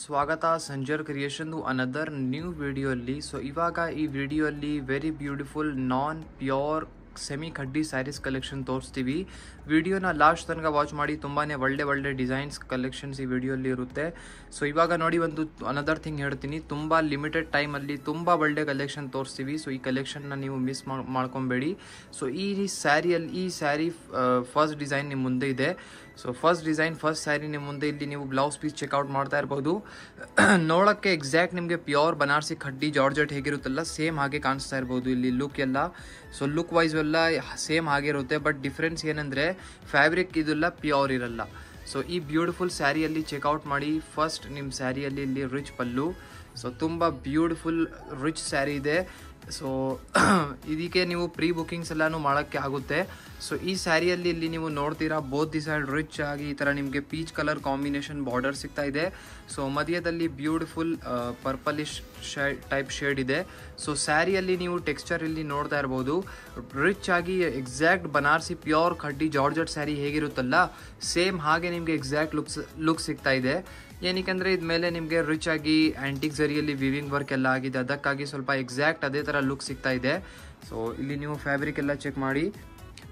ಸ್ವಾಗತ Sanjar creation another new video ಅಲ್ಲಿ. So ಇವಾಗ ಈ ವಿಡಿಯೋ ಅಲ್ಲಿ very beautiful non pure semi khaddi sarees collection ತೋರಿಸ್ತೀವಿ. ವಿಡಿಯೋನ ಲಾಸ್ಟ್ ತನಕ ವಾಚ್ ಮಾಡಿ. ತುಂಬಾನೇ ಒಳ್ಳೆ ಡಿಸೈನ್ಸ್ ಕಲೆಕ್ಷನ್ಸ್ ಈ ವಿಡಿಯೋ ಅಲ್ಲಿ ಇರುತ್ತೆ. ಸೊ ಇವಾಗ ನೋಡಿ ಒಂದು ಅನದರ್ ಥಿಂಗ್ ಹೇಳ್ತೀನಿ, ತುಂಬಾ ಲಿಮಿಟೆಡ್ ಟೈಮ್ ಅಲ್ಲಿ ತುಂಬಾ ಒಳ್ಳೆ ಕಲೆಕ್ಷನ್ ತೋರಿಸ್ತೀವಿ. ಸೊ ಈ ಕಲೆಕ್ಷನ್ ನ ನೀವು ಮಿಸ್ ಮಾಡ್ಕೊಬೇಡಿ. ಸೊ ಈ ಸ್ಯಾರಿ ಫಸ್ಟ್ ಡಿಸೈನ್ ನಿಮ್ಮ ಮುಂದೆ ಇದೆ. ಸೊ ಫಸ್ಟ್ ಸ್ಯಾರಿ ನಿಮ್ಮ ಮುಂದೆ. ಇಲ್ಲಿ ನೀವು ಬ್ಲೌಸ್ ಪೀಸ್ ಚೆಕ್ಔಟ್ ಮಾಡ್ತಾ ಇರಬಹುದು. ನೋಡಕ್ಕೆ ಎಕ್ಸಾಕ್ಟ್ ನಿಮಗೆ ಪ್ಯೂರ್ ಬನಾರಸಿ ಖಡ್ಡಿ ಜಾರ್ಜೆಟ್ ಹೇಗಿರುತ್ತಲ್ಲ ಸೇಮ್ ಹಾಗೆ ಕಾಣಿಸ್ತಾ ಇರಬಹುದು ಇಲ್ಲಿ ಲುಕ್ ಎಲ್ಲ. ಸೊ ಲುಕ್ ವೈಸ್ ಎಲ್ಲ ಸೇಮ್ ಆಗಿರುತ್ತೆ, ಬಟ್ ಡಿಫ್ರೆನ್ಸ್ ಏನಂದ್ರೆ ಫ್ಯಾಬ್ರಿಕ್ ಇದೆಲ್ಲ ಪ್ಯೂರ್ ಇರಲ್ಲ. ಸೊ ಈ ಬ್ಯೂಟಿಫುಲ್ ಸ್ಯಾರಿಯಲ್ಲಿ ಚೆಕ್ಔಟ್ ಮಾಡಿ. ಫಸ್ಟ್ ನಿಮ್ಮ ಸ್ಯಾರಿಯಲ್ಲಿ ಇಲ್ಲಿ ರಿಚ್ ಪಲ್ಲು. ಸೊ ತುಂಬ ಬ್ಯೂಟಿಫುಲ್ ರಿಚ್ ಸ್ಯಾರಿ ಇದೆ. ಸೊ ಇದಕ್ಕೆ ನೀವು ಪ್ರೀ ಬುಕಿಂಗ್ಸ್ ಎಲ್ಲಾನು ಮಾಡೋಕ್ಕೆ ಆಗುತ್ತೆ. ಸೊ ಈ ಸ್ಯಾರಿಯಲ್ಲಿ ಇಲ್ಲಿ ನೀವು ನೋಡ್ತೀರಾ ಬೋತ್ ದಿ ಸೈಡ್ ರಿಚ್ ಆಗಿ ಈ ಥರ ನಿಮಗೆ ಪೀಚ್ ಕಲರ್ ಕಾಂಬಿನೇಷನ್ ಬಾರ್ಡರ್ ಸಿಗ್ತಾ ಇದೆ. ಸೊ ಮಧ್ಯದಲ್ಲಿ ಬ್ಯೂಟಿಫುಲ್ ಪರ್ಪಲಿಶ್ ಟೈಪ್ ಶೇಡ್ ಇದೆ. ಸೊ ಸ್ಯಾರಿಯಲ್ಲಿ ನೀವು ಟೆಕ್ಸ್ಚರ್ ಇಲ್ಲಿ ನೋಡ್ತಾ ಇರ್ಬೋದು, ರಿಚ್ ಆಗಿ exact Banarasi pure khaddi georgette saree ಹೇಗಿರುತ್ತಲ್ಲ ಸೇಮ್ ಹಾಗೆ ನಿಮಗೆ ಎಕ್ಸಾಕ್ಟ್ ಲುಕ್ ಸಿಗ್ತಾ ಇದೆ. ಏನಕ್ಕೆ ಇದ್ಮೇಲೆ ನಿಮಗೆ ರಿಚ್ ಆಗಿ ಆಂಟಿಕ್ ಜರಿಯಲ್ಲಿ ವಿವಿಂಗ್ ವರ್ಕ್ ಎಲ್ಲ ಆಗಿದೆ, ಅದಕ್ಕಾಗಿ ಸ್ವಲ್ಪ ಎಕ್ಸಾಕ್ಟ್ ಅದೇ ಥರ ಲುಕ್ ಸಿಗ್ತಾ ಇದೆ. ಸೊ ಇಲ್ಲಿ ನೀವು ಫ್ಯಾಬ್ರಿಕ್ ಎಲ್ಲ ಚೆಕ್ ಮಾಡಿ.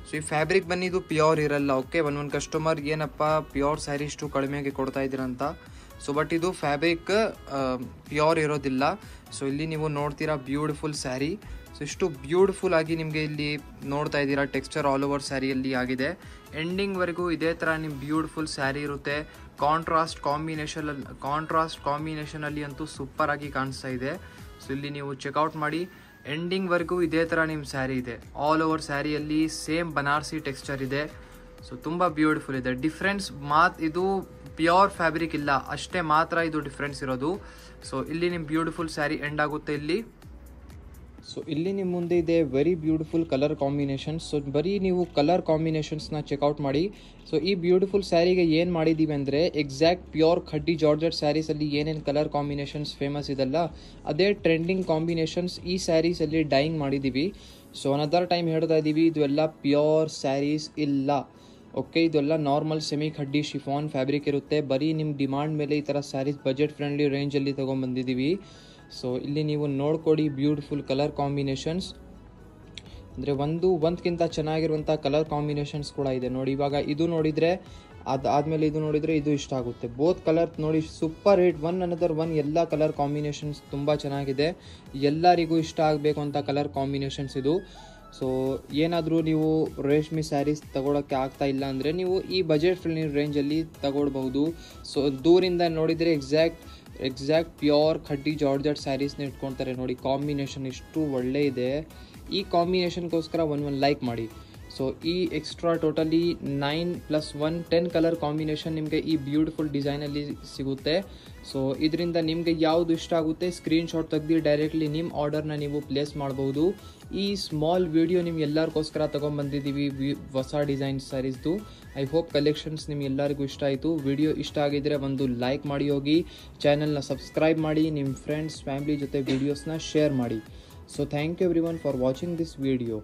ಸೊ ಈ ಫ್ಯಾಬ್ರಿಕ್ ಬನ್ನಿ ಇದು ಪ್ಯೂರ್ ಇರಲ್ಲ. ಓಕೆ, ಒಂದೊಂದು ಕಸ್ಟಮರ್ ಏನಪ್ಪ ಪ್ಯೂರ್ ಸ್ಯಾರಿ ಇಷ್ಟು ಕಡಿಮೆಗೆ ಕೊಡ್ತಾ ಇದ್ದೀರಂತ. ಸೊ ಬಟ್ ಇದು ಫ್ಯಾಬ್ರಿಕ್ ಪ್ಯೂರ್ ಇರೋದಿಲ್ಲ. ಸೊ ಇಲ್ಲಿ ನೀವು ನೋಡ್ತೀರಾ ಬ್ಯೂಟಿಫುಲ್ ಸ್ಯಾರಿ. ಸೊ ಇಷ್ಟು ಬ್ಯೂಟಿಫುಲ್ ಆಗಿ ನಿಮಗೆ ಇಲ್ಲಿ ನೋಡ್ತಾ ಇದ್ದೀರಾ ಟೆಕ್ಸ್ಚರ್ ಆಲ್ ಓವರ್ ಸ್ಯಾರಿಯಲ್ಲಿ ಆಗಿದೆ. ಎಂಡಿಂಗ್ವರೆಗೂ ಇದೇ ಥರ ನಿಮ್ಮ ಬ್ಯೂಟಿಫುಲ್ ಸ್ಯಾರಿ ಇರುತ್ತೆ. ಕಾಂಟ್ರಾಸ್ಟ್ ಕಾಂಬಿನೇಷನ್ ಅಲ್ಲಿ ಅಂತೂ ಸೂಪರ್ ಆಗಿ ಕಾಣಿಸ್ತಾ ಇದೆ. ಸೊ ಇಲ್ಲಿ ನೀವು ಚೆಕ್ಔಟ್ ಮಾಡಿ. ಎಂಡಿಂಗ್ವರೆಗೂ ಇದೇ ಥರ ನಿಮ್ಮ ಸ್ಯಾರಿ ಇದೆ. ಆಲ್ ಓವರ್ ಸ್ಯಾರಿಯಲ್ಲಿ ಸೇಮ್ ಬನಾರಸಿ ಟೆಕ್ಸ್ಚರ್ ಇದೆ. ಸೊ ತುಂಬ ಬ್ಯೂಟಿಫುಲ್ ಇದೆ. ಡಿಫ್ರೆನ್ಸ್ ಇದು ಪ್ಯೂರ್ ಫ್ಯಾಬ್ರಿಕ್ ಇಲ್ಲ ಅಷ್ಟೇ ಮಾತ್ರ ಇದು ಡಿಫ್ರೆನ್ಸ್ ಇರೋದು. ಸೊ ಇಲ್ಲಿ ನಿಮ್ಮ ಬ್ಯೂಟಿಫುಲ್ ಸ್ಯಾರಿ ಎಂಡ್ ಆಗುತ್ತೆ ಇಲ್ಲಿ. ಸೊ ಇಲ್ಲಿ ನಿಮ್ಮ ಮುಂದೆ ಇದೆ very beautiful colour combinations. So ಬರೀ ನೀವು ಕಲರ್ ಕಾಂಬಿನೇಷನ್ಸ್ನ ಚೆಕ್ಔಟ್ ಮಾಡಿ. ಸೊ ಈ ಬ್ಯೂಟಿಫುಲ್ ಸ್ಯಾರಿಗೆ ಏನು ಮಾಡಿದ್ದೀವಿ ಅಂದರೆ ಎಕ್ಸಾಕ್ಟ್ ಪ್ಯೂರ್ ಖಡ್ಡಿ ಜಾರ್ಜೆಟ್ ಸ್ಯಾರೀಸಲ್ಲಿ ಏನೇನು ಕಲರ್ ಕಾಂಬಿನೇಷನ್ಸ್ ಫೇಮಸ್ ಇದೆಲ್ಲ ಅದೇ ಟ್ರೆಂಡಿಂಗ್ ಕಾಂಬಿನೇಷನ್ಸ್ ಈ ಸ್ಯಾರೀಸಲ್ಲಿ ಡೈಯಿಂಗ್ ಮಾಡಿದ್ದೀವಿ. ಸೊ ಅನದರ್ ಟೈಮ್ ಹೇಳ್ತಾ ಇದ್ದೀವಿ, ಇದು ಎಲ್ಲ ಪ್ಯೂರ್ ಸ್ಯಾರೀಸ್ ಇಲ್ಲ. ಓಕೆ, ಇದೆಲ್ಲ normal semi khaddi chiffon fabric ಇರುತ್ತೆ. ಬರೀ ನಿಮ್ಮ ಡಿಮಾಂಡ್ ಮೇಲೆ ಈ ಥರ ಸ್ಯಾರೀಸ್ ಬಜೆಟ್ ಫ್ರೆಂಡ್ಲಿ ರೇಂಜಲ್ಲಿ ತೊಗೊಂಬಂದಿದ್ದೀವಿ. ಸೊ ಇಲ್ಲಿ ನೀವು ನೋಡ್ಕೊಡಿ ಬ್ಯೂಟಿಫುಲ್ ಕಲರ್ ಕಾಂಬಿನೇಷನ್ಸ್ ಅಂದರೆ ಒಂದಕ್ಕಿಂತ ಚೆನ್ನಾಗಿರುವಂಥ ಕಲರ್ ಕಾಂಬಿನೇಷನ್ಸ್ ಕೂಡ ಇದೆ ನೋಡಿ. ಇವಾಗ ಇದು ನೋಡಿದರೆ ಅದಾದಮೇಲೆ ಇದು ನೋಡಿದರೆ ಇದು ಇಷ್ಟ ಆಗುತ್ತೆ. ಬೋತ್ ಕಲರ್ ನೋಡಿ super hit, one another one. ಎಲ್ಲ ಕಲರ್ ಕಾಂಬಿನೇಷನ್ಸ್ ತುಂಬ ಚೆನ್ನಾಗಿದೆ. ಎಲ್ಲರಿಗೂ ಇಷ್ಟ ಆಗಬೇಕು ಅಂತ ಕಲರ್ ಕಾಂಬಿನೇಷನ್ಸ್ ಇದು. ಸೊ ಏನಾದರೂ ನೀವು ರೇಷ್ಮೆ ಸ್ಯಾರೀಸ್ ತಗೊಳ್ಳೋಕ್ಕೆ ಆಗ್ತಾ ಇಲ್ಲ ಅಂದರೆ ನೀವು ಈ ಬಜೆಟ್ ಫ್ರೆಂಡ್ಲಿ ರೇಂಜಲ್ಲಿ ತಗೊಳ್ಬಹುದು. ಸೊ ದೂರಿಂದ ನೋಡಿದರೆ ಎಕ್ಸಾಕ್ಟ್ ಪ್ಯೂರ್ ಖಡ್ಡಿ ಜಾರ್ಜೆಟ್ ಸ್ಯಾರೀಸ್ನ ಇಟ್ಕೊಳ್ತಾರೆ ನೋಡಿ. ಕಾಂಬಿನೇಷನ್ ಎಷ್ಟು ಒಳ್ಳೆ ಇದೆ. ಈ ಕಾಂಬಿನೇಷನ್ಗೋಸ್ಕರ ಒಂದು ಲೈಕ್ ಮಾಡಿ. ಸೊ ಈ ಎಕ್ಸ್ಟ್ರಾ ಟೋಟಲಿ 9+1 10 ಕಲರ್ ಕಾಂಬಿನೇಷನ್ ನಿಮಗೆ ಈ ಬ್ಯೂಟಿಫುಲ್ ಡಿಸೈನಲ್ಲಿ ಸಿಗುತ್ತೆ. ಸೊ ಇದರಿಂದ ನಿಮಗೆ ಯಾವುದು ಇಷ್ಟ ಆಗುತ್ತೆ ಸ್ಕ್ರೀನ್ಶಾಟ್ ತೆಗೆದು ಡೈರೆಕ್ಟ್ಲಿ ನಿಮ್ಮ ಆರ್ಡರ್ನ ನೀವು ಪ್ಲೇಸ್ ಮಾಡ್ಬೋದು. ಈ ಸ್ಮಾಲ್ ವಿಡಿಯೋ ನಿಮ್ಗೆ ಎಲ್ಲರಿಗೋಸ್ಕರ ತೊಗೊಂಡ್ಬಂದಿದ್ದೀವಿ ಹೊಸ ಡಿಸೈನ್ ಸ್ಯಾರೀಸ್ದು. ಐ ಹೋಪ್ ಕಲೆಕ್ಷನ್ಸ್ ನಿಮ್ಗೆ ಎಲ್ಲರಿಗೂ ಇಷ್ಟ ಆಯಿತು. ವಿಡಿಯೋ ಇಷ್ಟ ಆಗಿದ್ರೆ ಒಂದು ಲೈಕ್ ಮಾಡಿ ಹೋಗಿ, ಚಾನಲ್ನ ಸಬ್ಸ್ಕ್ರೈಬ್ ಮಾಡಿ, ನಿಮ್ಮ ಫ್ರೆಂಡ್ಸ್ ಫ್ಯಾಮಿಲಿ ಜೊತೆ ವಿಡಿಯೋಸ್ನ ಶೇರ್ ಮಾಡಿ. So thank you everyone for watching this video.